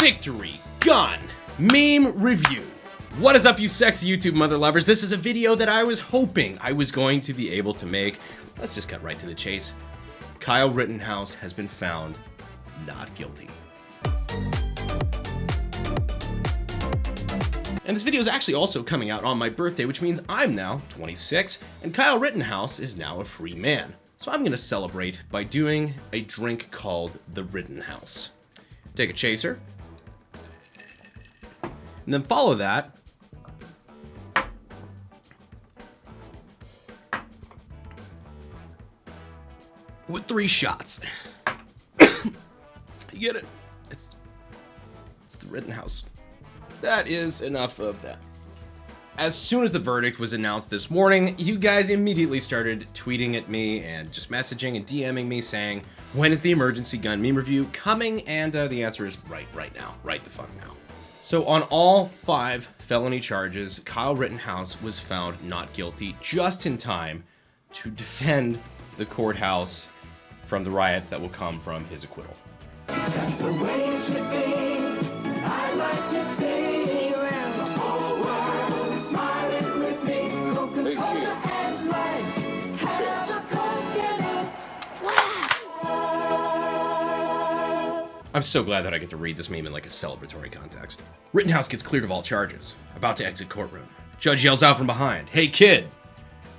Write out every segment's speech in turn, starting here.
victory gun meme review. What is up, you sexy YouTube mother lovers? This is a video that I was hoping I was going to be able to make. Let's just cut right to the chase. Kyle Rittenhouse has been found not guilty. And this video is actually also coming out on my birthday, which means I'm now 26, and Kyle Rittenhouse is now a free man. So I'm gonna celebrate by doing a drink called the Rittenhouse. Take a chaser, and then follow that with 3 shots. You get it? It's the Rittenhouse. That is enough of that. As soon as the verdict was announced this morning, you guys immediately started tweeting at me and just messaging and DMing me saying, when is the emergency gun meme review coming? And the answer is right now, right the fuck now. So on all 5 felony charges, Kyle Rittenhouse was found not guilty just in time to defend the courthouse from the riots that will come from his acquittal. That's the way it should be. I like to see the whole world smiling with me. Coca-Cola has life. Have a Coke in it. I'm so glad that I get to read this meme in like a celebratory context. Rittenhouse gets cleared of all charges, about to exit courtroom. Judge yells out from behind, "Hey kid!"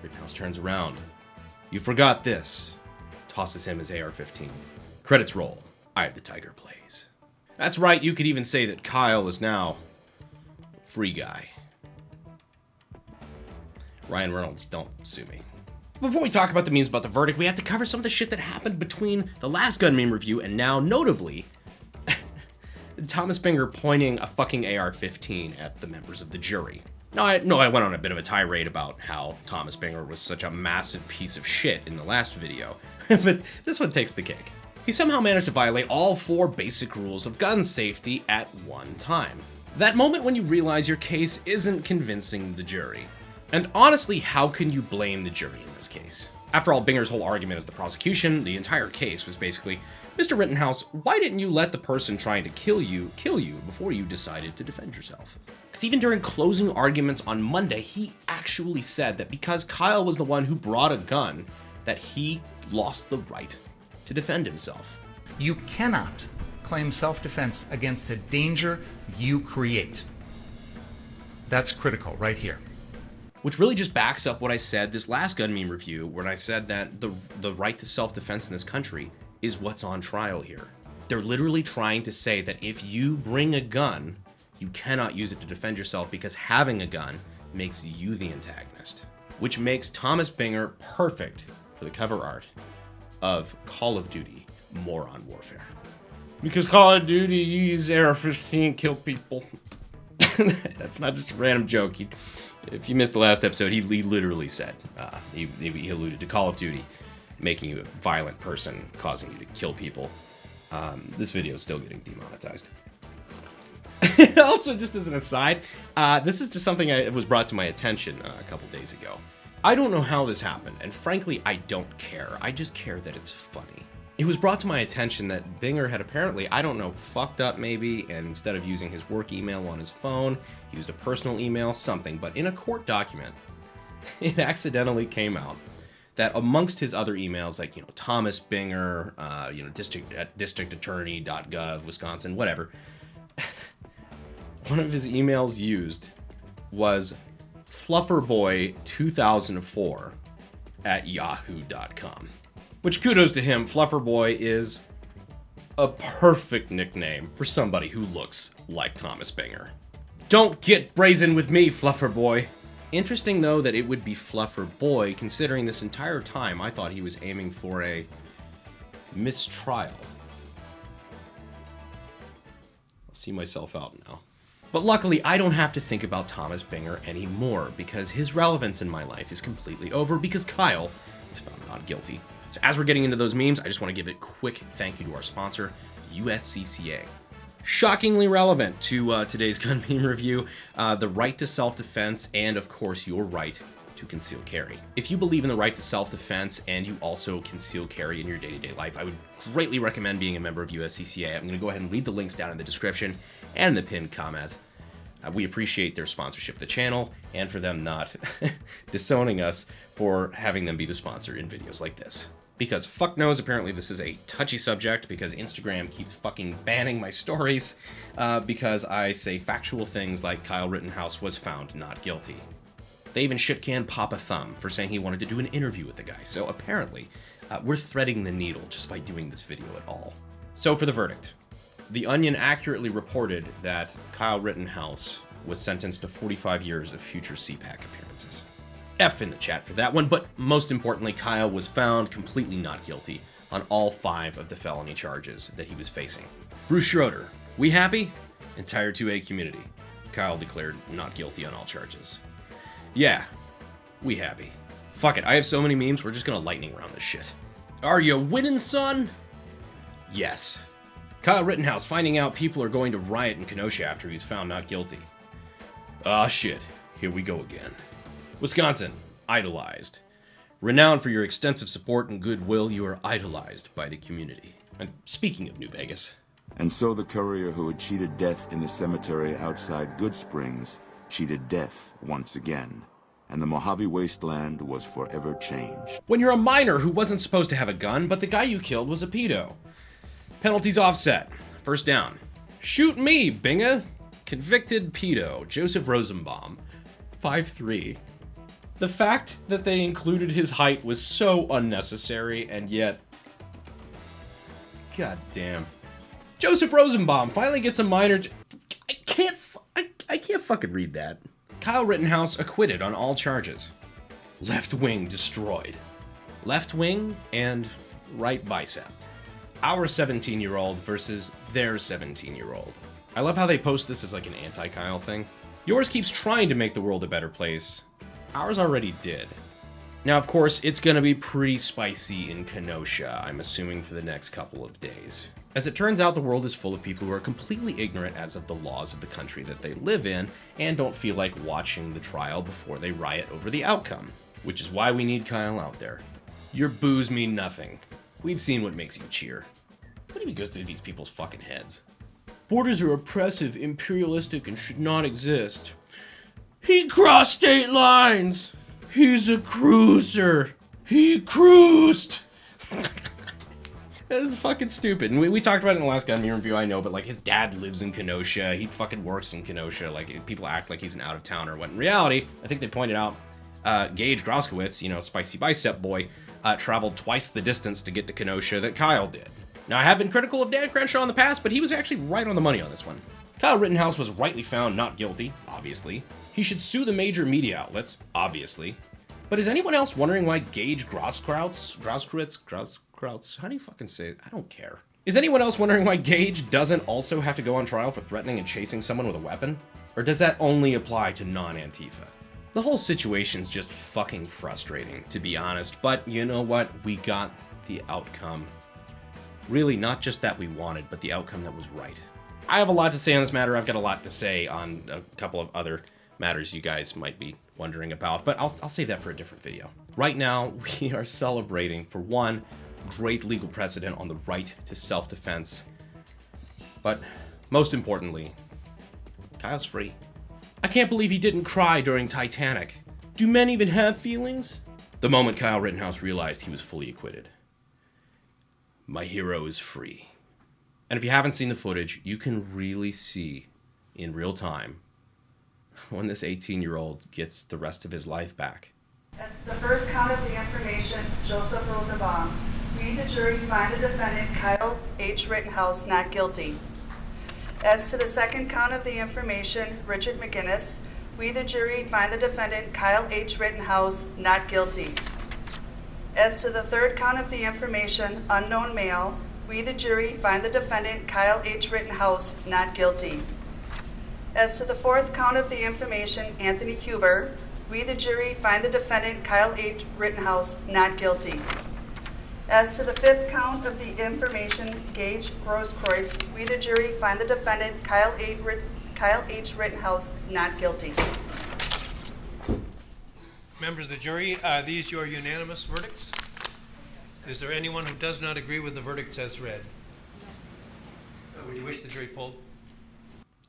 Rittenhouse turns around. "You forgot this." Tosses him his AR-15. Credits roll. Eye of the Tiger plays. That's right, you could even say that Kyle is now a free guy. Ryan Reynolds, don't sue me. Before we talk about the memes about the verdict, we have to cover some of the shit that happened between the last gun meme review and now, notably, Thomas Binger pointing a fucking AR-15 at the members of the jury. Now, I went on a bit of a tirade about how Thomas Binger was such a massive piece of shit in the last video, but this one takes the cake. He somehow managed to violate all 4 basic rules of gun safety at one time. That moment when you realize your case isn't convincing the jury. And honestly, how can you blame the jury in this case? After all, Binger's whole argument as the prosecution, the entire case was basically, Mr. Rittenhouse, why didn't you let the person trying to kill you before you decided to defend yourself? Because even during closing arguments on Monday, he actually said that because Kyle was the one who brought a gun, that he lost the right to defend himself. You cannot claim self-defense against a danger you create. That's critical right here. Which really just backs up what I said this last gun meme review, when I said that the right to self-defense in this country is what's on trial here. They're literally trying to say that if you bring a gun, you cannot use it to defend yourself because having a gun makes you the antagonist. Which makes Thomas Binger perfect for the cover art of Call of Duty Moron Warfare. Because Call of Duty, you use AR-15 and kill people. That's not just a random joke. If you missed the last episode, he literally said, he alluded to Call of Duty making you a violent person, causing you to kill people. This video is still getting demonetized. Also, just as an aside, this is just something that was brought to my attention a couple days ago. I don't know how this happened, and frankly, I don't care. I just care that it's funny. It was brought to my attention that Binger had apparently, I don't know, fucked up maybe, and instead of using his work email on his phone, he used a personal email, something. But in a court document, it accidentally came out that amongst his other emails, like, Thomas Binger, districtattorney.gov, Wisconsin, whatever, one of his emails used was flufferboy2004 at yahoo.com. Which, kudos to him, Flufferboy is a perfect nickname for somebody who looks like Thomas Binger. Don't get brazen with me, Flufferboy. Interesting, though, that it would be Flufferboy, considering this entire time I thought he was aiming for a mistrial. I'll see myself out now. But luckily, I don't have to think about Thomas Binger anymore, because his relevance in my life is completely over, because Kyle is found not guilty. So as we're getting into those memes, I just want to give a quick thank you to our sponsor, USCCA. Shockingly relevant to today's gun meme review, the right to self-defense, and of course your right to conceal carry. If you believe in the right to self-defense and you also conceal carry in your day-to-day life, I would greatly recommend being a member of USCCA. I'm going to go ahead and leave the links down in the description and the pinned comment. We appreciate their sponsorship of the channel and for them not disowning us for having them be the sponsor in videos like this. Because fuck knows, apparently this is a touchy subject because Instagram keeps fucking banning my stories because I say factual things like Kyle Rittenhouse was found not guilty. They even shit-canned Papa Thumb for saying he wanted to do an interview with the guy. So apparently, we're threading the needle just by doing this video at all. So for the verdict. The Onion accurately reported that Kyle Rittenhouse was sentenced to 45 years of future CPAC appearances. F in the chat for that one, but most importantly, Kyle was found completely not guilty on all 5 of the felony charges that he was facing. Bruce Schroeder, we happy? Entire 2A community. Kyle declared not guilty on all charges. Yeah, we happy. Fuck it, I have so many memes, we're just gonna lightning round this shit. Are you winning, son? Yes. Kyle Rittenhouse finding out people are going to riot in Kenosha after he's found not guilty. Ah shit, here we go again. Wisconsin, idolized. Renowned for your extensive support and goodwill, you are idolized by the community. And speaking of New Vegas. And so the courier who had cheated death in the cemetery outside Good Springs cheated death once again. And the Mojave wasteland was forever changed. When you're a minor who wasn't supposed to have a gun, but the guy you killed was a pedo. Penalties offset. First down. Shoot me, Binga. Convicted pedo, Joseph Rosenbaum, 5'3". The fact that they included his height was so unnecessary, and yet... God damn. Joseph Rosenbaum finally gets a minor... I can't fucking read that. Kyle Rittenhouse acquitted on all charges. Left wing destroyed. Left wing and right bicep. Our 17-year-old versus their 17-year-old. I love how they post this as like an anti-Kyle thing. Yours keeps trying to make the world a better place. Ours already did. Now, of course, it's gonna be pretty spicy in Kenosha, I'm assuming for the next couple of days. As it turns out, the world is full of people who are completely ignorant as of the laws of the country that they live in and don't feel like watching the trial before they riot over the outcome. Which is why we need Kyle out there. Your boos mean nothing. We've seen what makes you cheer. What even goes through these people's fucking heads? Borders are oppressive, imperialistic, and should not exist. He crossed state lines! He's a cruiser! He cruised! That's fucking stupid. And we talked about it in the last gun meme review, I know, but like his dad lives in Kenosha, he fucking works in Kenosha, like people act like he's an out-of-towner, when in reality, I think they pointed out, Gage Groskowitz, you know, spicy bicep boy, traveled twice the distance to get to Kenosha that Kyle did. Now, I have been critical of Dan Crenshaw in the past, but he was actually right on the money on this one. Kyle Rittenhouse was rightly found not guilty, obviously. He should sue the major media outlets, obviously. But is anyone else wondering why Gage Groskowitz, how do you fucking say it? I don't care. Is anyone else wondering why Gage doesn't also have to go on trial for threatening and chasing someone with a weapon? Or does that only apply to non-Antifa? The whole situation's just fucking frustrating, to be honest, but you know what? We got the outcome. Really, not just that we wanted, but the outcome that was right. I have a lot to say on this matter. I've got a lot to say on a couple of other matters you guys might be wondering about, but I'll save that for a different video. Right now, we are celebrating, for one, great legal precedent on the right to self-defense. But most importantly, Kyle's free. I can't believe he didn't cry during Titanic. Do men even have feelings? The moment Kyle Rittenhouse realized he was fully acquitted. My hero is free. And if you haven't seen the footage, you can really see in real time when this 18-year-old gets the rest of his life back. As to the first count of the information, Joseph Rosenbaum, we, the jury, find the defendant, Kyle H. Rittenhouse, not guilty. As to the second count of the information, Richard McGinnis, we, the jury, find the defendant, Kyle H. Rittenhouse, not guilty. As to the third count of the information, unknown male, we, the jury, find the defendant, Kyle H. Rittenhouse, not guilty. As to the fourth count of the information, Anthony Huber, we, the jury, find the defendant, Kyle H. Rittenhouse, not guilty. As to the fifth count of the information, Gage Groskowitz, we, the jury, find the defendant, Kyle H. Rittenhouse, not guilty. Members of the jury, are these your unanimous verdicts? Is there anyone who does not agree with the verdict as read? Would you wish the jury polled?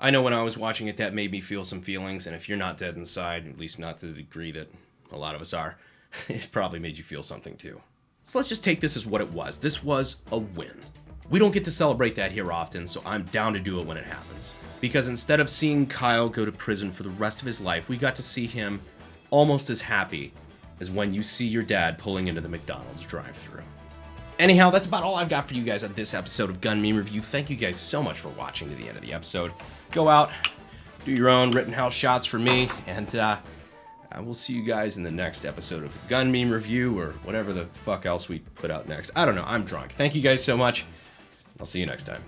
I know when I was watching it, that made me feel some feelings, and if you're not dead inside, at least not to the degree that a lot of us are, it probably made you feel something too. So let's just take this as what it was. This was a win. We don't get to celebrate that here often, so I'm down to do it when it happens. Because instead of seeing Kyle go to prison for the rest of his life, we got to see him almost as happy as when you see your dad pulling into the McDonald's drive-thru. Anyhow, that's about all I've got for you guys on this episode of Gun Meme Review. Thank you guys so much for watching to the end of the episode. Go out, do your own Rittenhouse shots for me, and I will see you guys in the next episode of Gun Meme Review, or whatever the fuck else we put out next. I don't know, I'm drunk. Thank you guys so much. I'll see you next time.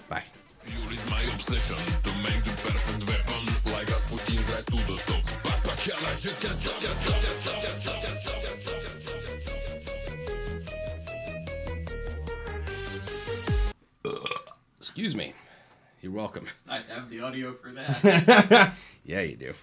Bye. Fuel is my obsession to make the perfect weapon, like Rasputin's rise to the top. Excuse me. You're welcome. I have the audio for that. Yeah, you do.